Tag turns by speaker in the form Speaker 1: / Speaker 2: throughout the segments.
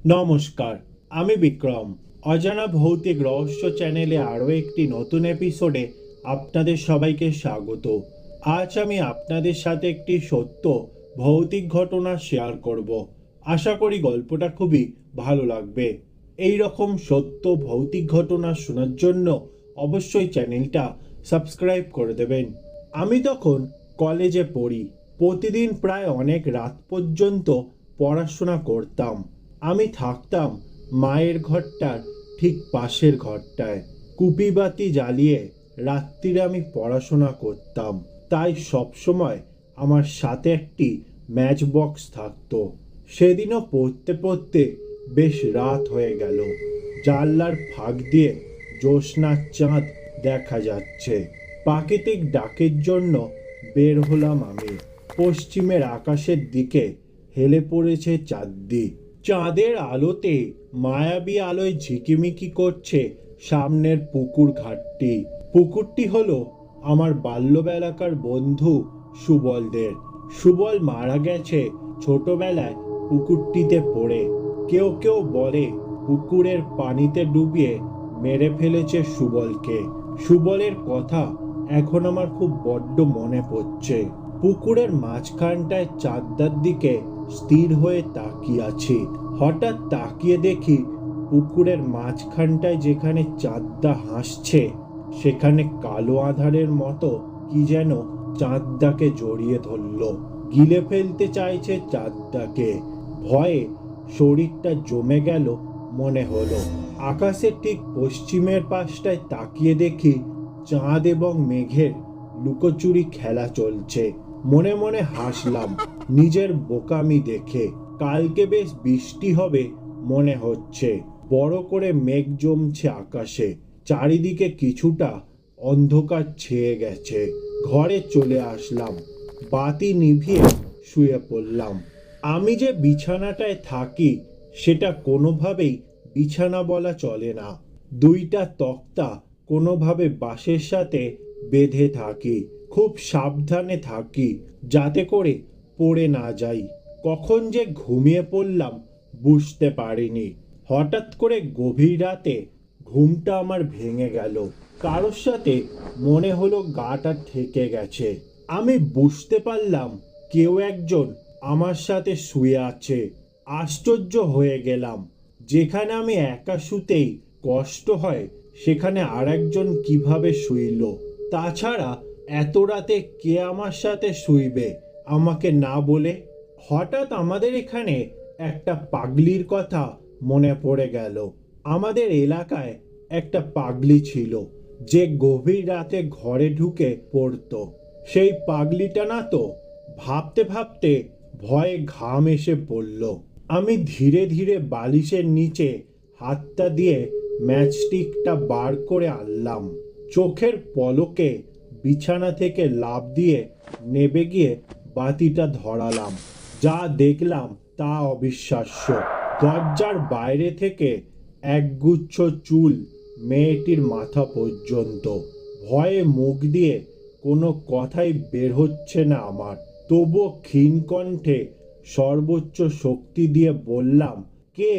Speaker 1: নমস্কার, আমি বিক্রম। অজানা ভৌতিক রহস্য চ্যানেলে আরও একটি নতুন এপিসোডে আপনাদের সবাইকে স্বাগত। আজ আমি আপনাদের সাথে একটি সত্য ভৌতিক ঘটনা শেয়ার করব। আশা করি গল্পটা খুবই ভালো লাগবে। এই রকম সত্য ভৌতিক ঘটনা শোনার জন্য অবশ্যই চ্যানেলটা সাবস্ক্রাইব করে দেবেন। আমি তখন কলেজে পড়ি। প্রতিদিন প্রায় অনেক রাত পর্যন্ত পড়াশোনা করতাম। আমি থাকতাম মায়ের ঘরটার ঠিক পাশের ঘরটায়। কুপিবাতি জ্বালিয়ে রাত্রিরে আমি পড়াশোনা করতাম, তাই সবসময় আমার সাথে একটি ম্যাচ বক্স থাকতো। সেদিনও পড়তে পড়তে বেশ রাত হয়ে গেল। জানলার ফাঁক দিয়ে জ্যোৎস্নার চাঁদ দেখা যাচ্ছে। প্রাকৃতিক ডাকের জন্য বের হলাম আমি। পশ্চিমের আকাশের দিকে হেলে পড়েছে চাঁদটি। চাঁদের আলোতে মায়াবী আলোয় ঝিকিমিকি করছে সামনের পুকুর ঘাটটি। পুকুরটি হলো আমার বাল্যবেলাকার বন্ধু সুবলদের। সুবল মারা গেছে ছোটবেলায় পুকুরটিতে পড়ে। কেউ কেউ বলে পুকুরের পানিতে ডুবিয়ে মেরে ফেলেছে সুবলকে। সুবলের কথা এখন আমার খুব বড্ড মনে পড়ছে। পুকুরের মাঝখানটায় চাঁদটার দিকে স্থির হয়ে তাকিয়ে আছি। হঠাৎ তাকিয়ে দেখি পুকুরের মাঝখানটায় যেখানে চাঁদটা হাসছে, সেখানে কালো আঁধারের মতো কি যেন চাঁদটাকে জড়িয়ে ধরল, গিলে ফেলতে চাইছে চাঁদটাকে। ভয়ে শরীরটা জমে গেল মনে হলো। আকাশের ঠিক পশ্চিমের পাশটায় তাকিয়ে দেখি চাঁদ এবং মেঘের লুকোচুরি খেলা চলছে। মনে মনে হাসলাম নিজের বোকামি দেখে। কালকে বেশ বৃষ্টি হবে মনে হচ্ছে। বড় করে মেঘ জমছে আকাশে। চারিদিকে কিছুটা অন্ধকার ছেয়ে গেছে। ঘরে চলে আসলাম, বাতি নিভিয়ে শুয়ে পড়লাম। আমি যে বিছানাটায় থাকি সেটা কোনোভাবেই বিছানা বলা চলে না। দুইটা তক্তা কোনোভাবে বাঁশের সাথে বেঁধে থাকি। খুব সাবধানে থাকি যাতে করে পড়ে না যাই। কখন যে ঘুমিয়ে পড়লাম বুঝতে পারিনি। হঠাৎ করে গভীর রাতে ঘুমটা আমার ভেঙে গেল। কারোর সাথে মনে হলো গাটা ঠেকে গেছে। আমি বুঝতে পারলাম কেউ একজন আমার সাথে শুয়ে আছে। আশ্চর্য হয়ে গেলাম। যেখানে আমি একা শুতেই কষ্ট হয়, সেখানে আর একজন কিভাবে শুইল? তাছাড়া এত রাতে কে আমার সাথে শুইবে আমাকে না বলে? হঠাৎ আমাদের এখানে একটা পাগলির কথা মনে পড়ে গেল। আমাদের এলাকায় একটা পাগলি ছিল যে গভীর রাতে ঘরে ঢুকে পড়তো। সেই পাগলিটা না তো? ভাবতে ভাবতে ভয়ে ঘাম এসে পড়ল। আমি ধীরে ধীরে বালিশের নিচে হাতটা দিয়ে ম্যাচস্টিকটা বার করে আনলাম। চোখের পলকে বিছানা থেকে লাফ দিয়ে নেবে গিয়ে বাতিটা ধরালাম। যা দেখলাম তা অবিশ্বাস্য। দরজার বাইরে থেকে একগুচ্ছ চুল মেয়েটির মাথা পর্যন্ত। ভয়ে মুখ দিয়ে কোনো কথাই বের হচ্ছে না আমার। তবুও ক্ষীণ কণ্ঠে সর্বোচ্চ শক্তি দিয়ে বললাম, কে?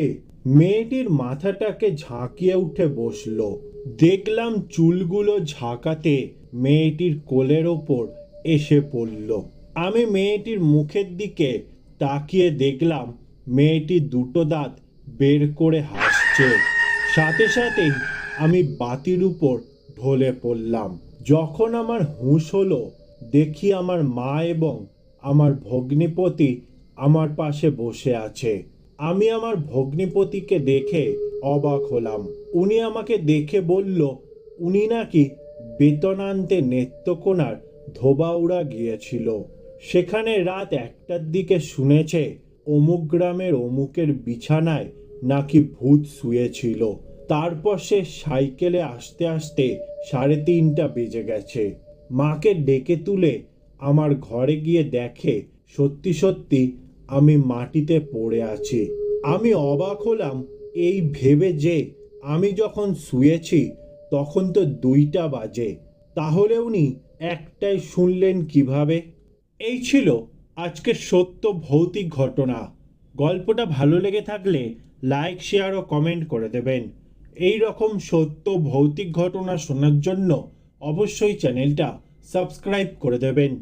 Speaker 1: মেয়েটির মাথাটাকে ঝাঁকিয়ে উঠে বসল। দেখলাম চুলগুলো ঝাঁকাতে মেয়েটির কোলের ওপর এসে পড়ল। আমি মেয়েটির মুখের দিকে তাকিয়ে দেখলাম মেয়েটি দুটো দাঁত বের করে হাসছে। সাথে সাথেই আমি বাতির উপর ঢলে পড়লাম। যখন আমার হুঁশ হলো, দেখি আমার মা এবং আমার ভগ্নিপতি আমার পাশে বসে আছে। আমি আমার ভগ্নিপতিকে দেখে অবাক হলাম। উনি আমাকে দেখে বলল উনি নাকি বেতন আনতে নেত্রকোনার ধোবাউড়া গিয়েছিল। সেখানে রাত 1টার দিকে শুনেছে অমুক গ্রামের অমুকের বিছানায় নাকি ভূত শুয়েছিল। তারপর সে সাইকেলে আসতে আসতে 3:30 বেজে গেছে। মাকে ডেকে তুলে আমার ঘরে গিয়ে দেখে সত্যি সত্যি আমি মাটিতে পড়ে আছি। আমি অবাক হলাম এই ভেবে যে আমি যখন শুয়েছি তখন তো 2টা বাজে। তাহলে উনি একটাই শুনলেন কিভাবে? এই ছিল আজকের সত্য ভৌতিক ঘটনা। গল্পটা ভালো লেগে থাকলে লাইক শেয়ার ও কমেন্ট করে দেবেন। এই রকম সত্য ভৌতিক ঘটনা শোনার জন্য অবশ্যই চ্যানেলটা সাবস্ক্রাইব করে দেবেন।